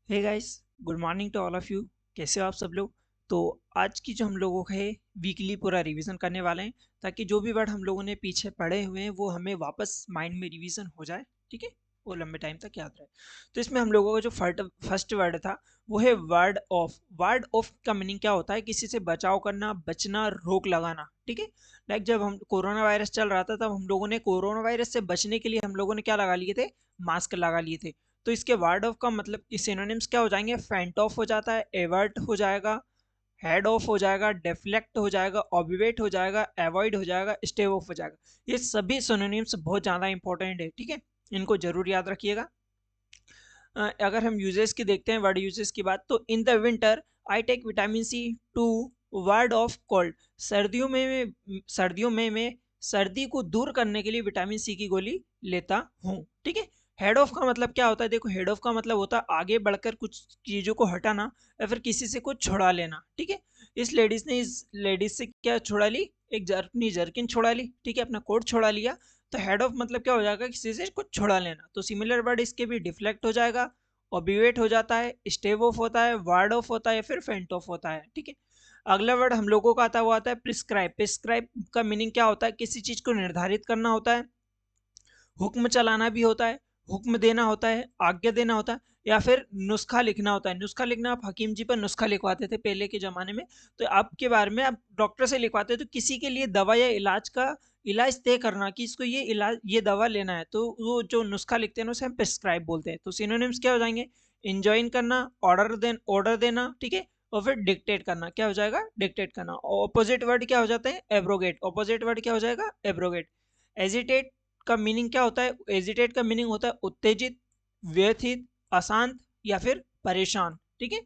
Hey guys, good morning to all of you. कैसे हो आप सब लोग। तो आज की जो हम लोगों का है वीकली पूरा रिवीजन करने वाले हैं, ताकि जो भी वर्ड हम लोगों ने पीछे पढ़े हुए हैं वो हमें वापस माइंड में रिवीजन हो जाए। ठीक है, वो लंबे टाइम तक याद रहे। तो इसमें हम लोगों का जो फर्स्ट वर्ड था वो है वर्ड ऑफ। वर्ड ऑफ का मीनिंग क्या होता है? किसी से बचाव करना, बचना, रोक लगाना। ठीक है, लाइक जब हम कोरोना वायरस चल रहा था तब हम लोगों ने कोरोना वायरस से बचने के लिए हम लोगों ने क्या लगा लिए थे? मास्क लगा लिए थे। तो इसके वर्ड ऑफ का मतलब इस सिनोनिम्स क्या हो जाएंगे? फेंट ऑफ हो जाता है, एवर्ट हो जाएगा, हेड ऑफ हो जाएगा, डिफ्लेक्ट हो जाएगा, ऑब्विएट हो जाएगा, अवॉइड हो जाएगा, स्टे ऑफ हो जाएगा। ये सभी सिनोनिम्स बहुत ज़्यादा इंपॉर्टेंट है। ठीक है, इनको जरूर याद रखिएगा। अगर हम यूजेस की देखते हैं, वर्ड यूजेस की बात, तो in the winter I take vitamin C to ward off cold. सर्दियों में मैं सर्दी को दूर करने के लिए विटामिन सी की गोली लेता हूँ। ठीक है, हेड ऑफ का मतलब क्या होता है? देखो, हेड ऑफ का मतलब होता है आगे बढ़कर कुछ चीजों को हटाना या फिर किसी से कुछ छुड़ा लेना। ठीक है, इस लेडीज से क्या छुड़ा ली? एक अपनी जर्किन छुड़ा ली। ठीक है, अपना कोट छुड़ा लिया। तो हेड ऑफ मतलब क्या हो जाएगा? किसी से कुछ छुड़ा लेना। तो सिमिलर वर्ड इसके भी डिफ्लेक्ट हो जाएगा, ओब्यूएट हो जाता है, स्टेव ऑफ होता है, वार्ड ऑफ होता है, फिर फेंट ऑफ होता है। ठीक है, अगला वर्ड हम लोगों का आता है वो आता है प्रिस्क्राइब। प्रिस्क्राइब का मीनिंग क्या होता है? किसी चीज को निर्धारित करना होता है, हुक्म चलाना भी होता है, हुक्म देना होता है, आज्ञा देना होता है, या फिर नुस्खा लिखना होता है। नुस्खा लिखना, आप हकीम जी पर नुस्खा लिखवाते थे पहले के ज़माने में, तो आपके बारे में आप डॉक्टर से लिखवाते तो किसी के लिए दवा या इलाज तय करना कि इसको ये दवा लेना है, तो वो जो नुस्खा लिखते हैं उसे हम प्रिस्क्राइब बोलते हैं। तो सिनोनिम्स क्या हो जाएंगे? इंजॉइन करना, ऑर्डर देना। ठीक है, और फिर डिक्टेट करना। क्या हो जाएगा? डिक्टेट करना। ऑपोजिट वर्ड क्या हो जाते हैं? एब्रोगेट। ऑपोजिट वर्ड क्या हो जाएगा? एब्रोगेट। एजिटेट का मीनिंग क्या होता है? एजिटेट का मीनिंग होता है उत्तेजित, व्यथित, अशांत या फिर परेशान। ठीक है,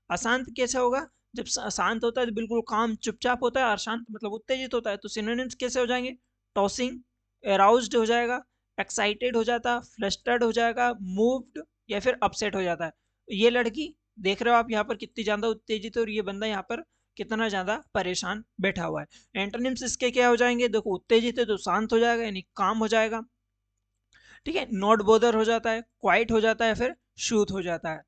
अशांत कैसे होगा? जब शांत होता है तो बिल्कुल काम चुपचाप होता है, अशांत मतलब उत्तेजित होता है। तो सिनोनिम्स कैसे हो जाएंगे? टॉसिंग, अराउज्ड हो जाएगा, एक्साइटेड हो जाता, फ्लस्टर्ड हो जाएगा, मूव्ड या फिर अपसेट हो जाता है। ये लड़की देख रहे हो आप यहाँ पर कितनी ज्यादा उत्तेजित है, और ये बंदा यहाँ पर कितना ज्यादा परेशान बैठा हुआ है। एंटोनिम्स इसके क्या हो जाएंगे? देखो, उत्तेजित है तो शांत हो जाएगा यानी काम हो जाएगा। ठीक है, नॉट बोदर हो जाता है, क्वाइट हो जाता है, फिर शूथ हो जाता है।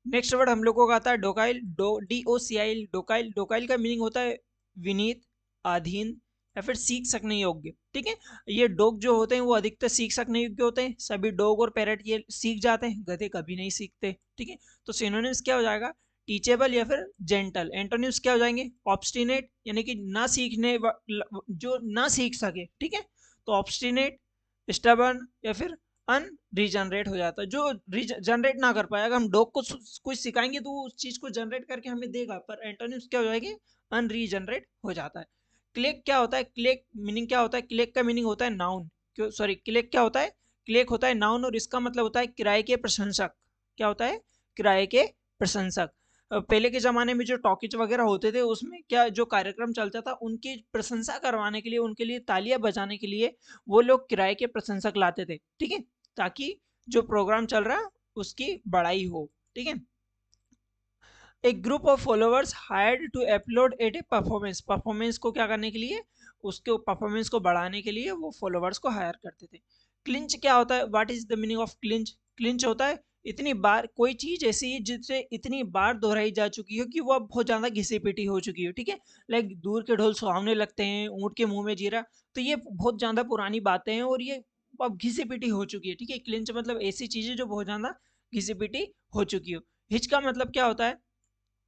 नेक्स्ट वर्ड हम लोगों का आता है डोकाइल। DOCIL, डोकाइल। डोकाइल का मीनिंग होता है विनीत, अधीन या फिर सीख सकने योग्य। ठीक है, ये डॉग जो होते हैं वो अधिकतर सीख सकने योग्य होते हैं। सभी डॉग और पैरट ये सीख जाते हैं, गधे कभी नहीं सीखते। ठीक है, तो सिनोनिम्स क्या हो जाएगा? टीचेबल या फिर जेंटल। एंटोनिम्स क्या हो जाएंगे? ऑब्स्टिनेट यानी कि ना सीखने जो ना सीख सके। ठीक है, तो ऑब्स्टिनेट, स्टबर्न या फिर अनरीजनरेट हो जाता है, जो जनरेट ना कर पाए। अगर हम डॉग को कुछ सिखाएंगे तो वो उस चीज को जनरेट करके हमें देगा, पर एंटोनिम्स क्या हो जाएंगे? अनरीजनरेट हो जाता है। क्लेक क्या होता है? क्लेक मीनिंग क्या होता है? क्लेक का मीनिंग होता है नाउन। क्यों, सॉरी, क्लेक क्या होता है? क्लेक होता है नाउन, और इसका मतलब होता है किराए के प्रशंसक। क्या होता है? किराए के प्रशंसक। पहले के ज़माने में जो टॉकीज वगैरह होते थे उसमें क्या जो कार्यक्रम चलता था उनकी प्रशंसा करवाने के लिए, उनके लिए तालियां बजाने के लिए वो लोग किराए के प्रशंसक लाते थे। ठीक है, ताकि जो प्रोग्राम चल रहा है उसकी बड़ाई हो। ठीक है, एक group of followers hired to upload at a performance. Performance को क्या करने के लिए? उसके परफॉर्मेंस को बढ़ाने के लिए वो फॉलोअर्स को हायर करते थे। क्लिंच क्या होता है? What is the meaning of clinch? Clinch होता है इतनी बार कोई चीज ऐसी है जिससे इतनी बार दोहराई जा चुकी हो कि वो अब बहुत ज्यादा घिसी पिटी हो चुकी हो। ठीक है, लाइक दूर के ढोल सुहावने लगते हैं, ऊँट के मुंह में जीरा। तो ये बहुत ज्यादा पुरानी बातें हैं और ये अब घिसी पिटी हो चुकी है। ठीक है, क्लिंच मतलब ऐसी चीजें जो बहुत ज्यादा घिसी पिटी हो चुकी हो। हिच का मतलब क्या होता है?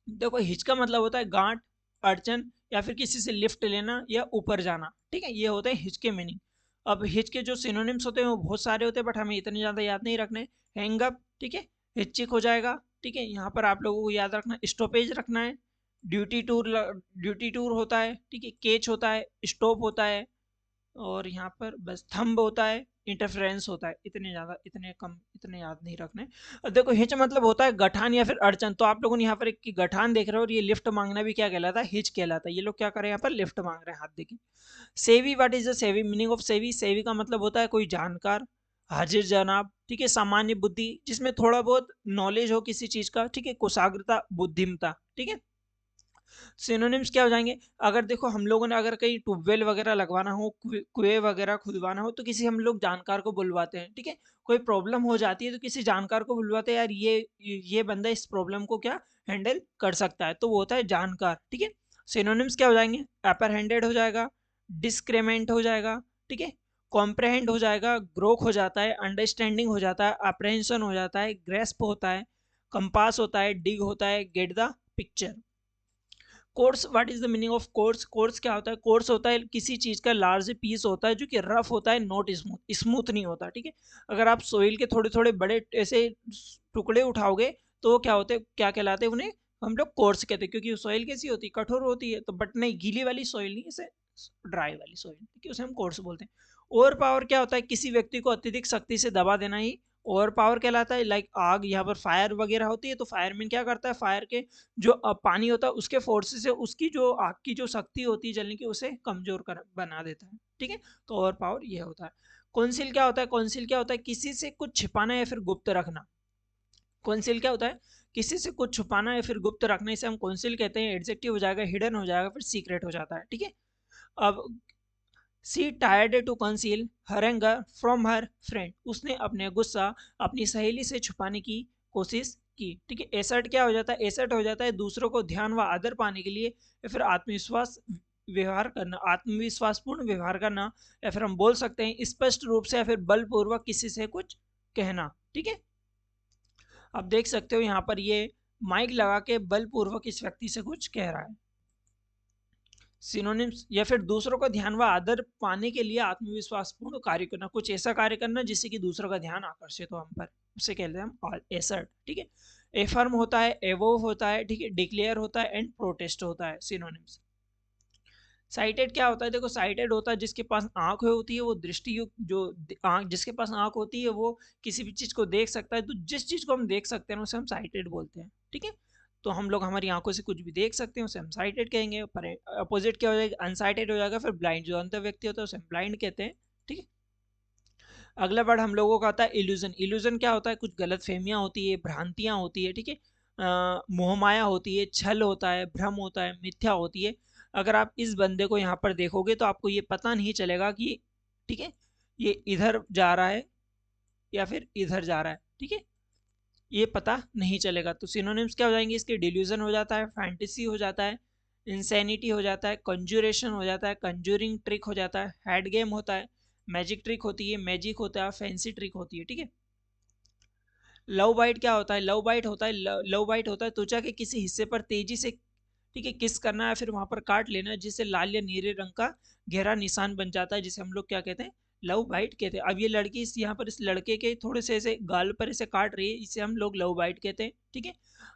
देखो, हिच का मतलब होता है गांठ, अड़चन या फिर किसी से लिफ्ट लेना या ऊपर जाना। ठीक है, ये होते हैं हिच के मीनिंग। अब हिच के जो सिनोनिम्स होते हैं वो बहुत सारे होते हैं, बट हमें इतने ज़्यादा याद नहीं रखने। हैंगअप, ठीक है, हिचिक हो जाएगा। ठीक है, यहाँ पर आप लोगों को याद रखना, स्टॉपेज रखना है। ड्यूटी टूर होता है। ठीक है, केच होता है, स्टॉप होता है, और यहाँ पर बस थंब होता है, इंटरफेरेंस होता है। इतने ज़्यादा, इतने कम, इतने याद नहीं रखने। देखो, हिच मतलब होता है गठान या फिर अड़चन। तो आप लोगों ने यहाँ पर एक की गठान देख रहे हो, और ये लिफ्ट मांगना भी क्या कहलाता है? हिच कहलाता है। ये लोग क्या कर रहे हैं यहाँ पर? लिफ्ट मांग रहे हैं। हाथ देखिए। सेवी, व्हाट इज द सेवी? मीनिंग ऑफ सेवी। सेवी का मतलब होता है कोई जानकार, हाजिर जनाब। ठीक है, सामान्य बुद्धि, जिसमें थोड़ा बहुत नॉलेज हो किसी चीज का। ठीक है, कुशाग्रता, बुद्धिमता। ठीक है, सिनोनिम्स क्या हो जाएंगे? अगर देखो, हम लोगों ने अगर कहीं ट्यूबवेल वगैरह लगवाना हो, कुएं वगैरह खुदवाना हो, तो किसी हम लोग जानकार को बुलवाते हैं। ठीक है, कोई प्रॉब्लम हो जाती है तो किसी जानकार को बुलवाते हैं, यार ये बंदा इस प्रॉब्लम को क्या हैंडल कर सकता है, तो वो होता है जानकार, ठीक है। सिनोनिम्स क्या हो जाएंगे, अपर हो जाएगा, डिस्क्रिमेंट हो जाएगा, ठीक है, कॉम्प्रहेंड हो जाएगा, ग्रोक हो जाता है, अंडरस्टैंडिंग हो जाता है, अप्रहेंशन हो जाता है, ग्रेस्प होता है, कंपास होता है, डिग होता है, get the picture. Course, what is the meaning of course, course क्या होता है, कोर्स होता है किसी चीज का लार्ज पीस होता है जो कि रफ होता है, नॉट स्मूथ, स्मूथ नहीं होता, ठीक है। अगर आप सोइल के थोड़े थोड़े बड़े ऐसे टुकड़े उठाओगे तो वो क्या होते हैं, क्या कहलाते हैं, उन्हें हम लोग कोर्स कहते हैं, क्योंकि सोइल कैसी होती है, कठोर होती है, तो बट नहीं, गीली वाली सोइल नहीं, इसे ड्राई वाली सोइल, ठीक है, उसे हम कोर्स बोलते हैं। ओवर पावर क्या होता है, किसी व्यक्ति को अत्यधिक शक्ति से दबा देना ही ओवर पावर कहलाता है। लाइक आग, यहाँ पर फायर वगैरह होती है तो फायरमैन क्या करता है, फायर के जो पानी होता है उसके फोर्स से उसकी जो आग की जो शक्ति होती है जलने की, उसे कमजोर कर बना देता है, ठीक है। तो ओवर पावर ये होता है। कौंसिल क्या होता है, कौंसिल क्या होता है, किसी से कुछ छिपाना या फिर गुप्त रखना। कौंसिल क्या होता है, किसी से कुछ छुपाना या फिर गुप्त रखने से हम कौंसिल कहते हैं। एडजेक्टिव हो जाएगा, हिडन हो जाएगा, फिर सीक्रेट हो जाता है, ठीक है। अब she tired to conceal her anger from her friend, उसने अपने गुस्सा अपनी सहेली से छुपाने की कोशिश की, ठीक है। एसर्ट क्या हो जाता है, एसर्ट हो जाता है दूसरों को ध्यान व आदर पाने के लिए या फिर आत्मविश्वास व्यवहार करना, आत्मविश्वासपूर्ण व्यवहार करना, या फिर हम बोल सकते हैं स्पष्ट रूप से या फिर बलपूर्वक किसी से कुछ कहना, ठीक है। अब देख सकते हो यहाँ पर ये माइक लगा के बलपूर्वक इस व्यक्ति से कुछ कह रहा है। सिनोनिम्स, या फिर दूसरों का ध्यान व आदर पाने के लिए आत्मविश्वासपूर्ण कार्य करना, कुछ ऐसा कार्य करना जिससे कि दूसरों का ध्यान आकर्षित हो हम पर, उसे कहते हैं हम एसर्ट, ठीक है। एफर्म होता है, एवोव होता है, ठीक है, डिक्लेयर होता है, एंड प्रोटेस्ट होता है सिनोनिम्स। साइटेड क्या होता है, देखो साइटेड होता है जिसके पास आंख होती है वो दृष्टि युक्त, जो आंख, जिसके पास आंख होती है वो किसी भी चीज को देख सकता है, तो जिस चीज को हम देख सकते हैं उसे हम साइटेड बोलते हैं, ठीक है। तो हम लोग हमारी आंखों से कुछ भी देख सकते हैं उसे हम साइटेड कहेंगे। पर अपोजिट क्या हो जाएगा, अनसाइटेड हो जाएगा। फिर ब्लाइंड, जो अंध व्यक्ति होता है उसे हम ब्लाइंड कहते हैं, ठीक है। अगला वर्ड हम लोगों का आता है इल्यूजन। इल्यूजन क्या होता है, कुछ गलत फहमियाँ होती है, भ्रांतियाँ होती है, ठीक है, मोहमाया होती है, छल होता है, भ्रम होता है, मिथ्या होती है। अगर आप इस बंदे को यहाँ पर देखोगे तो आपको ये पता नहीं चलेगा कि, ठीक है, ये इधर जा रहा है या फिर इधर जा रहा है, ठीक है, ये पता नहीं चलेगा। तो सिनोनिम्स क्या हो जाएंगे इसके, डिल्यूजन हो जाता है, फैंटेसी हो जाता है, इंसैनिटी हो जाता है, कंजूरेशन हो जाता है, कंजूरिंग ट्रिक हो जाता है, हेड गेम होता है, मैजिक ट्रिक होती है, मैजिक होता है, फैंसी ट्रिक होती है, ठीक है। लव बाइट क्या होता है, लव बाइट होता है, लव बाइट होता है त्वचा के किसी हिस्से पर तेजी से, ठीक है, किस करना है फिर वहां पर काट लेना, जिससे लाल या नीले रंग का गहरा निशान बन जाता है, जिसे हम लोग क्या कहते हैं, लव बाइट कहते हैं। अब ये लड़की इस यहाँ पर इस लड़के के थोड़े से ऐसे गाल पर ऐसे काट रही है, इसे हम लोग लव बाइट कहते हैं, ठीक है।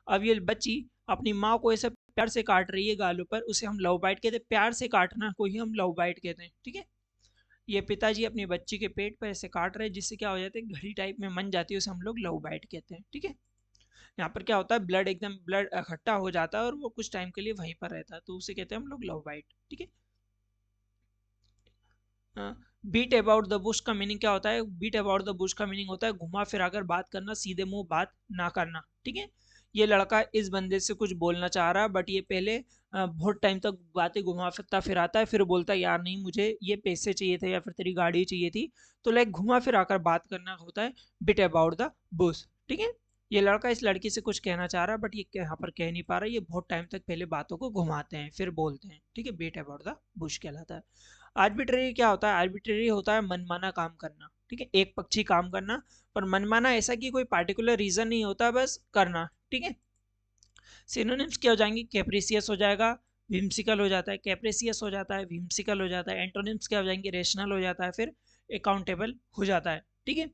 अब ये बच्ची अपनी माँ को ऐसे प्यार से काट रही है गालों पर, उसे हम लव बाइट कहते हैं। प्यार से काटना को ही हम लव बाइट कहते हैं, ठीक है। ये पिताजी अपनी बच्ची के पेट पर ऐसे काट रहे हैं जिससे क्या हो जाता है, घड़ी टाइप में मन जाती है, उसे हम लोग लव बाइट कहते हैं, ठीक है। यहाँ पर क्या होता है, ब्लड एकदम ब्लड इकट्ठा हो जाता है और वो कुछ टाइम के लिए वहीं पर रहता है, तो उसे कहते हैं हम लोग लव बाइट, ठीक है। बीट अबाउट द बुश का मीनिंग क्या होता है, बीट अबाउट द बुश का मीनिंग होता है घुमा फिरा कर बात करना, सीधे मुंह बात ना करना, ठीक है। ये लड़का इस बंदे से कुछ बोलना चाह रहा है, बट ये पहले बहुत टाइम तक बातें घुमा फिराता है, फिर बोलता है यार नहीं, मुझे ये पैसे चाहिए थे या फिर तेरी गाड़ी चाहिए थी, तो लाइक घुमा फिरा कर बात करना होता है बिट अबाउट द बुश, ठीक है। ये लड़का इस लड़की से कुछ कहना चाह रहा है बट ये यहाँ पर कह नहीं पा रहा, ये बहुत टाइम तक पहले बातों को घुमाते हैं फिर बोलते हैं, ठीक है, बीट अबाउट द बुश कहलाता है। आर्बिट्रेरी क्या होता है, आर्बिट्रेरी होता है मनमाना काम करना, ठीक है, एक पक्षी काम करना, पर मनमाना ऐसा कि कोई पार्टिकुलर रीजन नहीं होता, बस करना, ठीक है। सिनोनिम्स क्या हो जाएंगे, कैप्रिसियस हो जाएगा, विम्सिकल हो जाता है, कैप्रिसियस हो जाता है, विम्सिकल हो जाता है। एंटोनिम्स क्या हो जाएंगे, रेशनल हो जाता है, फिर अकाउंटेबल हो जाता है, ठीक है।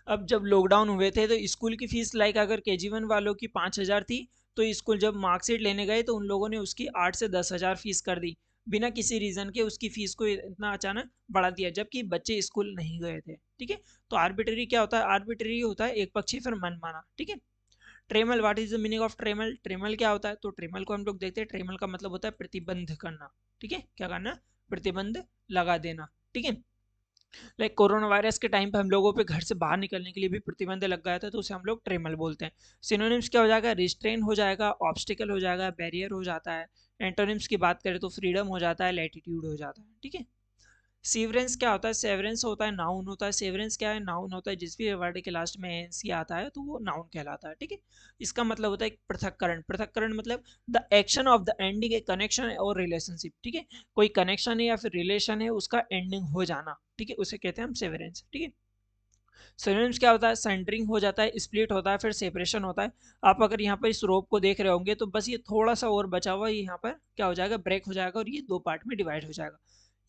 अब जब लॉकडाउन हुए थे तो स्कूल की फीस लाइक अगर KG1 वालों की 5,000 थी, तो स्कूल जब मार्कशीट लेने गए तो उन लोगों ने उसकी 8 से 10,000 फीस कर दी, बिना किसी रीजन के उसकी फीस को इतना अचानक बढ़ा दिया, जबकि बच्चे स्कूल नहीं गए थे, ठीक है। तो आर्बिट्रेरी क्या होता है, आर्बिट्रेरी होता है एक पक्षी फिर मनमाना, ठीक है। Tremble, what is the meaning of tremble, tremble क्या होता है, तो ट्रेमल को हम लोग देखते हैं, ट्रेमल का मतलब होता है प्रतिबंध करना, ठीक है, क्या करना, प्रतिबंध लगा देना, ठीक है। लाइक कोरोना वायरस के टाइम पे हम लोगों पे घर से बाहर निकलने के लिए भी प्रतिबंध लग गया था, तो उसे हम लोग ट्रेमल बोलते हैं। सिनोनिम्स क्या हो जाएगा, रिस्ट्रेन हो जाएगा, ऑब्स्टिकल हो जाएगा, बैरियर हो जाता है। एंटोनिम्स की बात करें तो फ्रीडम हो जाता है, लैटिट्यूड हो जाता है, ठीक है। सीवरेंस क्या होता है? सेवरेंस होता है, नाउन होता है। सेवरेंस क्या है? नाउन होता है। जिस भी वर्ड के लास्ट में एनसी आता है तो वो नाउन कहलाता है, ठीक है। इसका मतलब होता है पृथक्करण। पृथक्करण मतलब the action of the ending A connection और रिलेशनशिप, ठीक है। कोई कनेक्शन है या फिर रिलेशन है, उसका एंडिंग हो जाना, ठीक है, उसे कहते हैं हम सेवरेंस, ठीक है। सिनोनिम्स क्या होता है? सेंटरिंग हो जाता है, स्प्लिट होता है, फिर सेपरेशन होता है। आप अगर यहाँ पर इस रोप को देख रहे होंगे तो बस ये थोड़ा सा और बचा हुआ, ये यहाँ पर क्या हो जाएगा? ब्रेक हो जाएगा और ये दो पार्ट में डिवाइड हो जाएगा।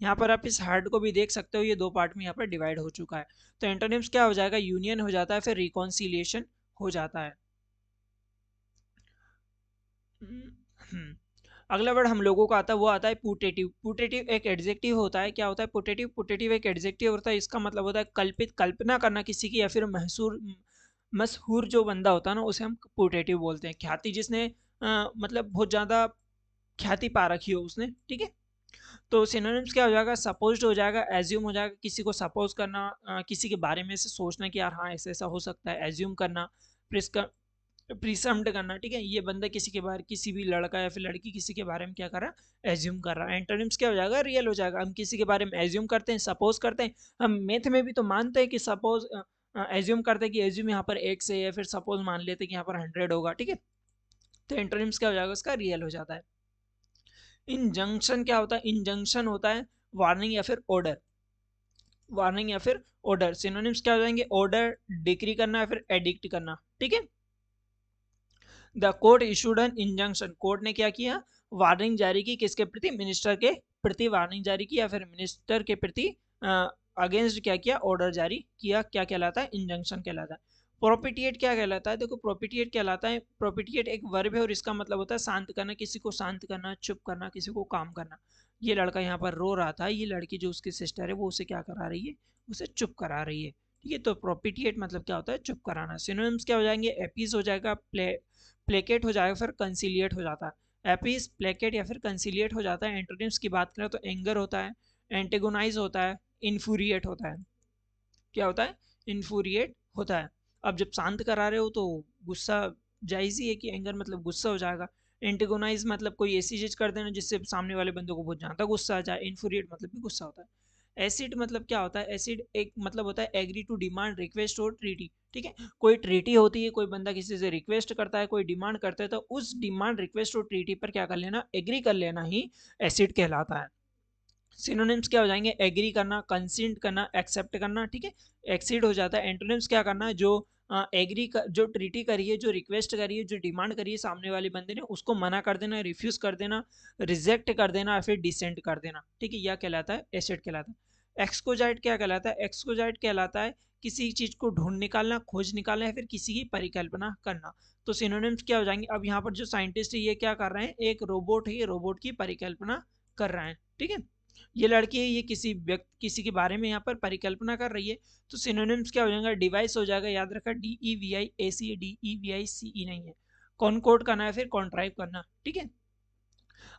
यहाँ पर आप इस हार्ट को भी देख सकते हो, ये दो पार्ट में यहाँ पर डिवाइड हो चुका है। तो एंटोनिम्स क्या हो जाएगा? यूनियन हो जाता है, फिर रिकॉन्सिलिएशन हो जाता है। हम्म। अगला वर्ड हम लोगों का आता है, वो आता है पुटेटिव। पुटेटिव एक एडजेक्टिव होता है। क्या होता है पुटेटिव? पुटेटिव एक एडजेक्टिव होता है। इसका मतलब होता है कल्पित, कल्पना करना किसी की, या फिर महसूर मशहूर जो बंदा होता है ना, उसे हम पुटेटिव बोलते हैं। ख्याति जिसने मतलब बहुत ज़्यादा ख्याति पा रखी हो उसने, ठीक है। तो सिनोनिम्स क्या हो जाएगा? सपोज्ड हो जाएगा, एज्यूम हो जाएगा, किसी को सपोज करना, किसी के बारे में से सोचना कि यार हाँ ऐसा ऐसा हो सकता है, एज्यूम करना, प्रिसम्ड करना, ठीक है। ये बंदा किसी के बारे, किसी भी लड़का या फिर लड़की किसी के बारे में क्या कर रहा है? एज्यूम कर रहा है। एंटोनिम्स क्या हो जाएगा? रियल हो जाएगा। हम किसी के बारे में एज्यूम करते हैं, सपोज करते हैं। हम मैथ में भी तो मानते हैं कि सपोज, एज्यूम करते हैं कि एज्यूम यहाँ पर एक से, या फिर सपोज मान लेते हैं कि यहाँ पर 100 होगा, ठीक है। तो एंटोनिम्स क्या हो जाएगा? उसका रियल हो जाता है। इंजंक्शन क्या होता है? इंजंक्शन होता है वार्निंग या फिर ऑर्डर। वार्निंग या फिर ऑर्डर। सिनोनिम्स क्या हो जाएंगे? ऑर्डर, डिक्री करना या फिर एडिक्ट करना, ठीक है। The court issued N injunction. Court ने क्या किया? वार्निंग जारी की। किसके प्रति? मिनिस्टर के प्रति वार्निंग जारी की, या फिर मिनिस्टर के प्रति अगेंस्ट क्या किया? ऑर्डर जारी किया। क्या कहलाता है? इंजंक्शन कहलाता है। प्रोपिटिएट क्या कहलाता है? देखो प्रोपिटिएट कहलाता है, प्रोपिटिएट एक वर्ब है और इसका मतलब होता है शांत करना, किसी को शांत करना, चुप करना, किसी को काम करना। ये लड़का यहाँ पर रो रहा था, ये लड़की जो उसकी सिस्टर है वो उसे क्या करा रही है? उसे चुप करा रही है, ठीक है। तो प्रोपिटिएट मतलब क्या होता है? चुप कराना। सिनोनिम्स क्या हो जाएंगे? एपीज हो जाएगा, प्लेकेट हो जाएगा, फिर कंसिलिएट हो जाता है। एपीज, प्लेकेट या फिर कंसिलिएट हो जाता है। एंटोनिम्स की बात करें तो एंगर होता है, एंटेगोनाइज होता है, इन्फ्यूरिएट होता है। क्या होता है? इन्फ्यूरिएट होता है। अब जब शांत करा रहे हो तो गुस्सा, जायज ही है कि एंगर मतलब गुस्सा हो जाएगा। एंटेगोनाइज मतलब कोई ऐसी चीज कर देना जिससे सामने वाले बंदे को बहुत ज्यादा गुस्सा आ जाए। इन्फ्यूरिएट मतलब भी गुस्सा होता है। एसिड मतलब क्या होता है? एसिड एक मतलब होता है एग्री टू, डिमांड, रिक्वेस्ट और ट्रीटी, ठीक है। कोई ट्रीटी होती है, कोई बंदा किसी से रिक्वेस्ट करता है, कोई डिमांड करता है, तो उस डिमांड, रिक्वेस्ट और ट्रीटी पर क्या कर लेना? एग्री कर लेना ही एसिड कहलाता है। सिनोनिम्स क्या हो जाएंगे? एग्री करना, कंसेंट करना, एक्सेप्ट करना, ठीक है। एक्सीड हो जाता है। एंटोनिम्स क्या करना है? जो एग्री जो ट्रीटी करिए, जो रिक्वेस्ट करिए, जो डिमांड करिए सामने वाले बंदे ने, उसको मना कर देना, रिफ्यूज कर देना, रिजेक्ट कर देना या फिर डिसेंट कर देना, ठीक है। यह कहलाता है एसिड कहलाता है। एक्सकोजाइट क्या कहलाता है? एक्सकोजाइट कहलाता है किसी चीज को ढूंढ निकालना, खोज निकालना या फिर किसी की परिकल्पना करना। तो सिनोनिम्स क्या हो जाएंगे? अब यहाँ पर जो साइंटिस्ट है ये क्या कर रहे हैं? एक रोबोट है, ये रोबोट की परिकल्पना कर रहे हैं, ठीक है। ये लड़की है, ये किसी व्यक्ति, किसी के बारे में यहाँ पर परिकल्पना कर रही है। तो सिनोनिम्स क्या हो जाएगा? डिवाइस हो जाएगा। याद रखा, DEVIAC, DEVICE नहीं है। कॉनकोड करना है, फिर कॉन्ट्राइव करना, ठीक है।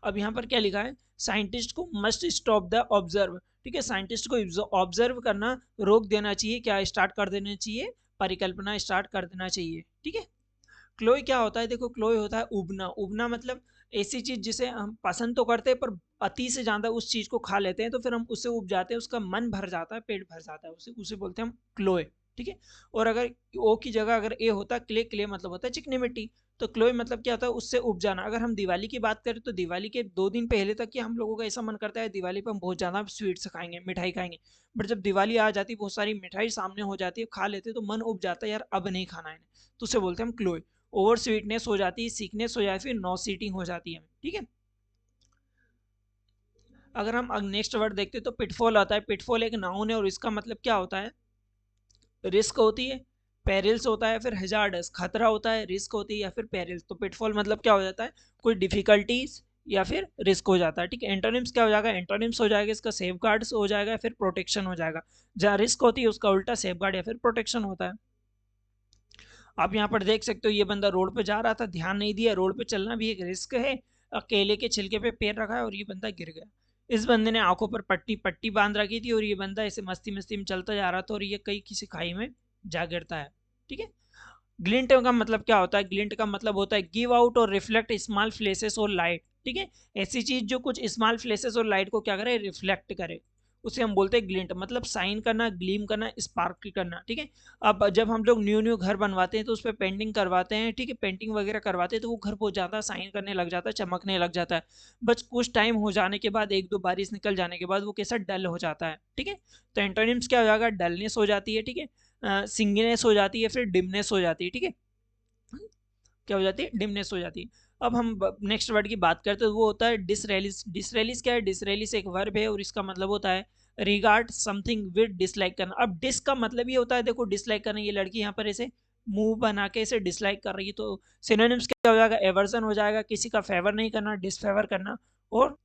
अब यहाँ पर क्या लिखा है? साइंटिस्ट को मस्ट स्टॉप द ऑब्जर्व, ठीक है। साइंटिस्ट को ऑब्जर्व करना रोक देना चाहिए। क्या स्टार्ट कर देना चाहिए? परिकल्पना स्टार्ट कर देना चाहिए, ठीक है। क्लोई क्या होता है? देखो क्लोई होता है उबना। उबना मतलब ऐसी चीज जिसे हम पसंद तो करते हैं पर अति से ज्यादा उस चीज को खा लेते हैं तो फिर हम उससे उब जाते हैं, उसका मन भर जाता है, पेट भर जाता है, उसे उसे बोलते हैं हम क्लोए, ठीक है। और अगर ओ की जगह अगर ए होता क्ले, क्ले मतलब होता है चिकनी मिट्टी। तो क्लोए मतलब क्या होता है? उससे उब जाना। अगर हम दिवाली की बात करें तो दिवाली के 2 दिन पहले तक ही हम लोगों का ऐसा मन करता है दिवाली पर हम बहुत ज्यादा स्वीट्स खाएंगे, मिठाई खाएंगे। बट जब दिवाली आ जाती है, बहुत सारी मिठाई सामने हो जाती है, खा लेते हैं तो मन उब जाता है, यार अब नहीं खाना है, तो उसे बोलते हैं हम क्लोए। ओवर स्वीटनेस हो जाती है, सीकनेस हो जाती है, फिर नो सीटिंग हो जाती है, ठीक है। अगर हम नेक्स्ट वर्ड देखते हैं तो पिटफॉल आता है। पिटफॉल एक नाउन है और इसका मतलब क्या होता है? रिस्क होती है, पेरिल्स होता है, फिर हजार्डस खतरा होता है, रिस्क होती है या फिर पेरिल्स। तो पिटफॉल मतलब क्या हो जाता है? कोई डिफिकल्टीज या फिर रिस्क हो जाता है, ठीक है। एंटोनिम्स क्या हो जाएगा? एंटोनिम्स हो जाएगा इसका सेफ गार्ड्स हो जाएगा, फिर प्रोटेक्शन हो जाएगा। जहाँ रिस्क होती है उसका उल्टा सेफ गार्ड या फिर प्रोटेक्शन होता है। आप यहाँ पर देख सकते हो, ये बंदा रोड पे जा रहा था, ध्यान नहीं दिया, रोड पे चलना भी एक रिस्क है। केले के छिलके पे पैर रखा है और ये बंदा गिर गया। इस बंदे ने आंखों पर पट्टी पट्टी बांध रखी थी और ये बंदा ऐसे मस्ती मस्ती में चलता जा रहा था और ये कहीं किसी खाई में जा गिरता है, ठीक है। ग्लिंट का मतलब क्या होता है? ग्लिंट का मतलब होता है गिव आउट और रिफ्लेक्ट स्मॉल फ्लेसेस और लाइट, ठीक है। ऐसी चीज जो कुछ स्मॉल फ्लेसेस और लाइट को क्या करे? रिफ्लेक्ट करे। उसे हम बोलते हैं ग्लिंट, मतलब साइन करना, ग्लीम करना, स्पार्क करना, ठीक है। अब जब हम लोग न्यू न्यू घर बनवाते हैं तो उस पर पेंटिंग करवाते हैं, ठीक है, पेंटिंग वगैरह करवाते हैं तो वो घर बहुत ज़्यादा साइन करने लग जाता है, चमकने लग जाता है। बस कुछ टाइम हो जाने के बाद, एक दो बारिश निकल जाने के बाद वो कैसा डल हो जाता है, ठीक है। तो एंटोनिम्स क्या हो जाएगा, डलनेस हो जाती है, ठीक है, सिंगनेस हो जाती है, फिर डिमनेस हो जाती है, ठीक है। क्या हो जाती है, डिमनेस हो जाती है। अब हम नेक्स्ट वर्ड की बात करते हैं तो वो होता है डिसरेलिस। डिसरेलिस क्या है, डिसरेलिस एक वर्ब है और इसका मतलब होता है रिगार्ड समथिंग विद डिसलाइक करना। अब डिस का मतलब ये होता है, देखो डिसलाइक करना, ये लड़की यहाँ पर ऐसे मुंह बना के इसे डिसलाइक कर रही है, तो सिनोनिम्स क्या हो जाएगा, एवर्जन हो जाएगा, किसी का फेवर नहीं करना, डिसफेवर करना, और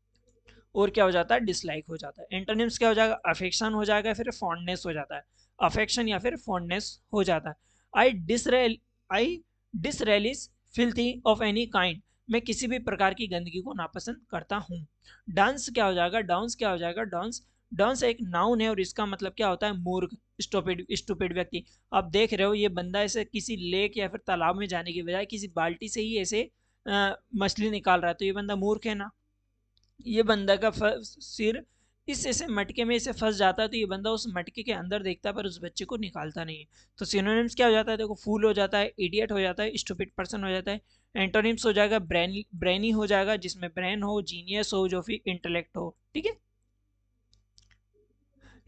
क्या हो जाता है, डिसलाइक हो जाता है। एंटोनिम्स क्या हो जाएगा, अफेक्शन हो जाएगा, फिर फॉन्डनेस हो जाता है, अफेक्शन या फिर फॉन्डनेस हो जाता है। आई डिसरेलिस फिल्थी ऑफ एनी काइंड, मैं किसी भी प्रकार की गंदगी को नापसंद करता हूँ। डांस क्या हो जाएगा, डांस क्या हो जाएगा, डांस, डांस एक नाउन है और इसका मतलब क्या होता है, मूर्ख, स्टूपिड, स्टूपिड व्यक्ति। आप देख रहे हो ये बंदा ऐसे किसी लेक या फिर तालाब में जाने के बजाय किसी बाल्टी से ही ऐसे मछली निकाल रहा है, तो ये बंदा मूर्ख है ना। ये बंदा का सिर इस ऐसे मटके में इसे फंस जाता है, तो ये बंदा उस मटके के अंदर देखता है पर उस बच्चे को निकालता नहीं है। तो सिनोनिम्स क्या हो जाता है, देखो फूल हो जाता है, इडियट हो जाता है, स्टूपिड पर्सन हो जाता है। एंटोनिम्स हो जाएगा ब्रेनी हो जाएगा, जिसमें ब्रेन हो, जीनियस हो, जो फिर इंटेलेक्ट हो, ठीक है।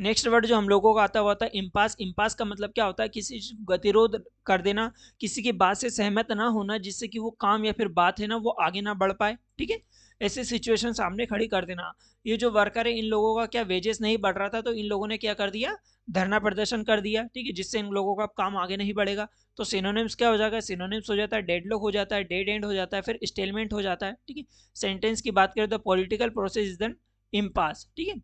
नेक्स्ट वर्ड जो हम लोगों का आता हुआ था इम्पास। इम्पास का मतलब क्या होता है, किसी गतिरोध कर देना, किसी की बात से सहमत ना होना, जिससे कि वो काम या फिर बात है ना वो आगे ना बढ़ पाए, ठीक है। ऐसे सिचुएशन सामने खड़ी कर देना। ये जो वर्कर है इन लोगों का क्या वेजेस नहीं बढ़ रहा था, तो इन लोगों ने क्या कर दिया, धरना प्रदर्शन कर दिया, ठीक है, जिससे इन लोगों का काम आगे नहीं बढ़ेगा। तो सिनोनिम्स क्या हो जाएगा, सिनोनिम्स हो जाता है डेडलॉक हो जाता है, डेड एंड हो जाता है, फिर स्टेलमेंट हो जाता है, ठीक है। सेंटेंस की बात करें तो political process is then impasse, ठीक है।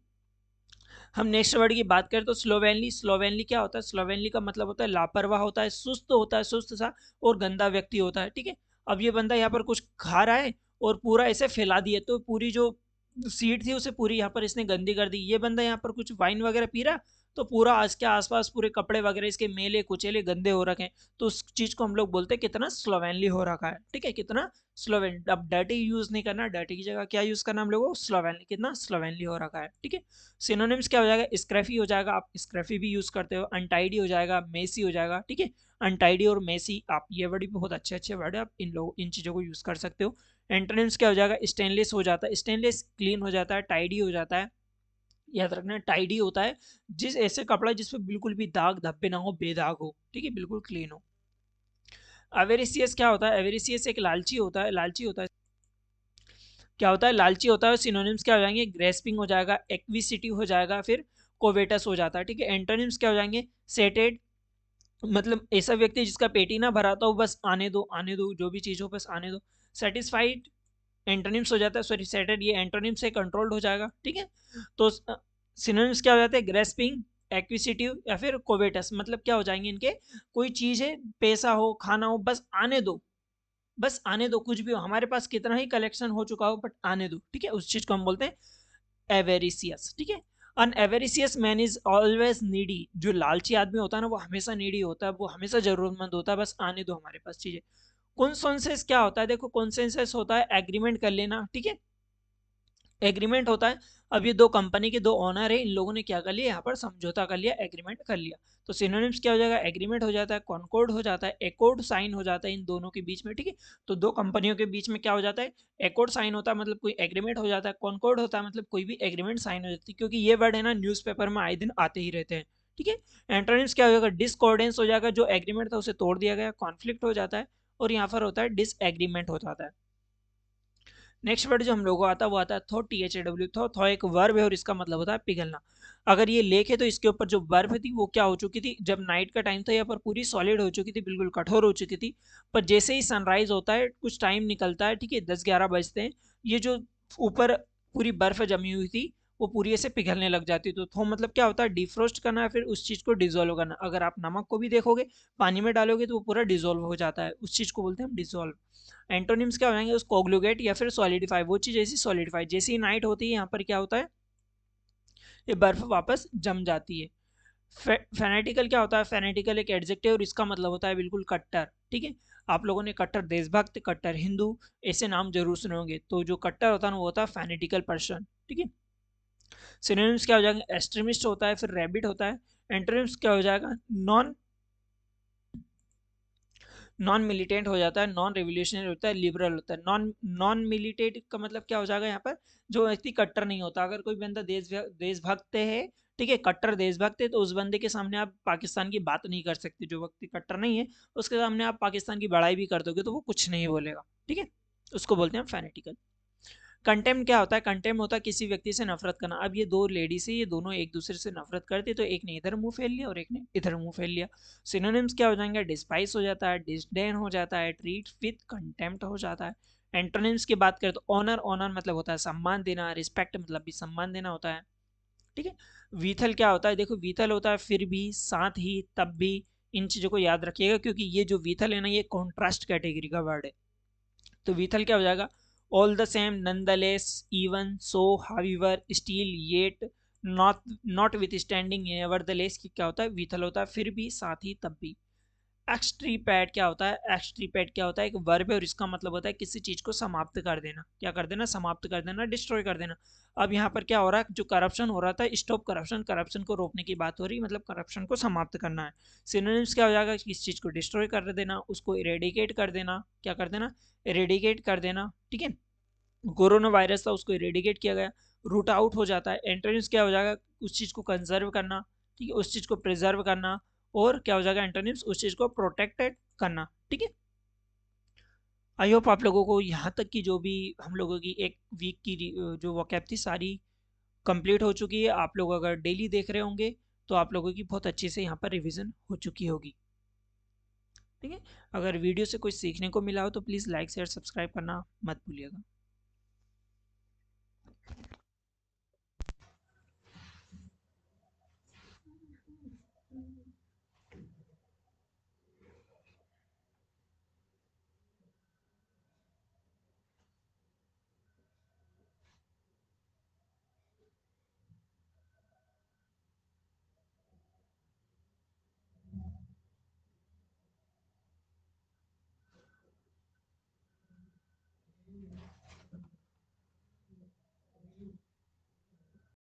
हम नेक्स्ट वर्ड की बात करें तो स्लोवेनली। स्लोवेनली क्या होता है, स्लोवेनली का मतलब होता है लापरवाह होता है, सुस्त होता है, सुस्त सा और गंदा व्यक्ति होता है, ठीक है। अब ये बंदा यहाँ पर कुछ खा रहा है और पूरा ऐसे फैला दिया, तो पूरी जो सीट थी उसे पूरी यहाँ पर इसने गंदी कर दी। ये बंदा यहाँ पर कुछ वाइन वगैरह पी रहा, तो पूरा आज के आसपास पूरे कपड़े वगैरह इसके मेले कुचेले गंदे हो रखे हैं, तो उस चीज को हम लोग बोलते हैं कितना स्लोवेनली हो रखा है, ठीक है, कितना स्लोवेन। अब डर्टी यूज नहीं करना, डर्टी की जगह क्या यूज करना हम लोगों को, स्लोवेनली, कितना स्लोवेनली हो रखा है, ठीक है। सिनोनिम्स क्या हो जाएगा, स्क्रैफी हो जाएगा, आप स्क्रैफी भी यूज करते हो, अनटाइडी हो जाएगा, मेसी हो जाएगा, ठीक है। अनटाइडी और मेसी, आप ये वर्ड भी बहुत अच्छे अच्छे वर्ड है, आप इन चीजों को यूज कर सकते हो। एंटोनिम्स क्या हो जाएगा, स्टेनलेस हो जाता है, स्टेनलेस क्लीन हो जाता है, टाइडी हो जाता है। याद रखना टाइडी होता है जिस ऐसे कपड़ा जिसपे बिल्कुल भी दाग धब्बे ना हो, बेदाग हो, ठीक है, बिल्कुल क्लीन हो। अवेरिसियस क्या होता है, एवेरिसियस एक लालची होता है, लालची होता है, क्या होता है, लालची होता है। सिनोनिम्स क्या हो जाएंगे, ग्रेस्पिंग हो जाएगा, एक्विसिटी हो जाएगा, फिर कोवेटस हो जाता है, ठीक है। एंटोनिम्स क्या हो जाएंगे, सेटेड, मतलब ऐसा व्यक्ति जिसका पेट ही ना भरा था, वो बस आने दो, जो भी चीज हो बस आने दो। सेटिस्फाइड एंटोनिम्स हो जाता है, सॉरी सेटेड ये एंटोनिम से कंट्रोल्ड हो जाएगा, ठीक है। तो सिनोनिम्स क्या हो जाते हैं, ग्रेस्पिंग, एक्विसिटिव या फिर कोवेटस, मतलब क्या हो जाएंगे इनके, कोई चीज है, पैसा हो, खाना हो, बस आने दो, बस आने दो, कुछ भी हो, हमारे पास कितना ही कलेक्शन हो चुका हो बट आने दो, ठीक है, उस चीज को हम बोलते हैं एवेरिसियस, ठीक है। अन एवेरिसियस मैन इज ऑलवेज नीडी, जो लालची आदमी होता है ना वो हमेशा नीडी होता है, वो हमेशा जरूरतमंद होता है, बस आने दो हमारे पास चीजें। कॉन्सेंसस क्या होता है, देखो कॉन्सेंसस होता है एग्रीमेंट कर लेना, ठीक है, एग्रीमेंट होता है। अब ये दो कंपनी के दो ओनर है, इन लोगों ने क्या कर लिया, यहाँ पर समझौता कर लिया, एग्रीमेंट कर लिया। तो सिनोनिम्स क्या हो जाएगा, एग्रीमेंट हो जाता है, कॉन्कॉर्ड हो जाता है, एकॉर्ड साइन हो जाता है इन दोनों के बीच में, ठीक है। तो दो कंपनियों के बीच में क्या हो जाता है, एकॉर्ड साइन होता है, मतलब कोई एग्रीमेंट हो जाता है, कॉन्कॉर्ड होता है मतलब कोई भी एग्रीमेंट साइन हो जाती है, क्योंकि ये वर्ड है ना न्यूज़पेपर में आए दिन आते ही रहते हैं, ठीक है। एंटोनिम्स क्या हो जाएगा, डिसकॉर्डेंस हो जाएगा, जो एग्रीमेंट था उसे तोड़ दिया गया, कॉन्फ्लिक्ट हो जाता है, और यहाँ पर होता है डिसएग्रीमेंट हो जाता है। नेक्स्ट वर्ड जो हम लोगों को आता है वो आता है थो, THAW। थो एक वर्ब है और इसका मतलब होता है पिघलना। अगर ये लेक है तो इसके ऊपर जो वर्ब थी वो क्या हो चुकी थी, जब नाइट का टाइम था यहाँ पर पूरी सॉलिड हो चुकी थी, बिल्कुल कठोर हो चुकी थी। पर जैसे ही सनराइज होता है कुछ टाइम निकलता है, ठीक है, 10-11 बजते हैं, ये जो ऊपर पूरी बर्फ जमी हुई थी वो पूरी ऐसे पिघलने लग जाती है। तो थो मतलब क्या होता है, डिफ्रोस्ट करना है, फिर उस चीज को डिजोल्व करना। अगर आप नमक को भी देखोगे पानी में डालोगे तो वो पूरा डिजोल्व हो जाता है, उस चीज को बोलते हैं हम डिजोल्व। एंटोनिम्स क्या हो जाएंगे, उसको कोग्लुगेट या फिर सॉलिडिफाई, वो चीज ऐसी सॉलिडिफाई, जैसी ही नाइट होती है यहाँ पर क्या होता है, ये बर्फ वापस जम जाती है। फेनेटिकल क्या होता है, फेनेटिकल एक एडजेक्टिव और इसका मतलब होता है बिल्कुल कट्टर, ठीक है। आप लोगों ने कट्टर देशभक्त, कट्टर हिंदू ऐसे नाम जरूर सुने होंगे, तो जो कट्टर होता है ना वो होता है फेनेटिकल पर्सन, ठीक है। सिनोनिम्स क्या हो जाएगा, एक्सट्रीमिस्ट होता है, फिर रैबिट होता है। एंटोनिम्स क्या हो जाएगा, नॉन नॉन मिलिटेंट हो जाता है, नॉन रेवोल्यूशनरी होता है, लिबरल होता है। नॉन नॉन मिलिटेंट का मतलब क्या हो जाएगा यहाँ पर, जो व्यक्ति कट्टर नहीं होता। अगर कोई बंदा देशभक्त है, ठीक है, कट्टर देशभक्त है, तो उस बंदे के सामने आप पाकिस्तान की बात नहीं कर सकते। जो व्यक्ति कट्टर नहीं है उसके सामने आप पाकिस्तान की बड़ाई भी कर दोगे तो वो कुछ नहीं बोलेगा, ठीक है। उसको बोलते हैं फैनेटिकल। कंटेम्प्ट क्या होता है, कंटेम्प्ट होता है किसी व्यक्ति से नफरत करना। अब ये दो लेडीज है, ये दोनों एक दूसरे से नफरत करती, तो एक ने इधर मुंह फैल लिया और एक ने इधर मुंह फैल लिया। सिनोनिम्स क्या हो जाएंगे, डिस्पाइस हो जाता है, डिसडेन हो जाता है, ट्रीट विथ कंटेम्प्ट हो जाता है। एंटोनिम्स की बात करें तो ऑनर, ऑनर मतलब होता है सम्मान देना, रिस्पेक्ट मतलब भी सम्मान देना होता है, ठीक है। वीथल क्या होता है, देखो वीथल होता है फिर भी, साथ ही, तब भी। इन चीजों को याद रखिएगा क्योंकि ये जो वीथल है ना, ये कॉन्ट्रास्ट कैटेगरी का वर्ड है। तो वीथल क्या हो जाएगा, all the same, nonetheless, even, so, however, still, yet, not, notwithstanding, nevertheless की क्या होता है, वीथल होता है फिर भी, साथ ही, तब भी। एक्सट्रीपैड क्या होता है, एक्सट्रीपैड क्या होता है, एक वर्ब है और इसका मतलब होता है किसी चीज को समाप्त कर देना। क्या कर देना, समाप्त कर देना, डिस्ट्रॉय कर देना। अब यहाँ पर क्या हो रहा है, जो करप्शन हो रहा था, स्टॉप करप्शन, करप्शन को रोकने की बात हो रही, मतलब करप्शन को समाप्त करना है। सिनोनिम्स क्या हो जाएगा, किसी चीज को डिस्ट्रॉय कर देना, उसको इरेडिकेट कर देना, क्या कर देना, इरेडिकेट कर देना, ठीक है। कोरोना वायरस था, उसको इरेडिकेट किया गया, रूट आउट हो जाता है। एंटोनिम्स क्या हो जाएगा, उस चीज को कंजर्व करना, ठीक है, उस चीज को प्रिजर्व करना। और क्या हो जाएगा एंटोनिम्स, उस चीज को प्रोटेक्टेड करना, ठीक है। आई होप आप लोगों को यहाँ तक की जो भी हम लोगों की एक वीक की जो वोकैब थी सारी कंप्लीट हो चुकी है। आप लोग अगर डेली देख रहे होंगे तो आप लोगों की बहुत अच्छे से यहाँ पर रिवीजन हो चुकी होगी, ठीक है। अगर वीडियो से कुछ सीखने को मिला हो तो प्लीज़ लाइक शेयर सब्सक्राइब करना मत भूलिएगा।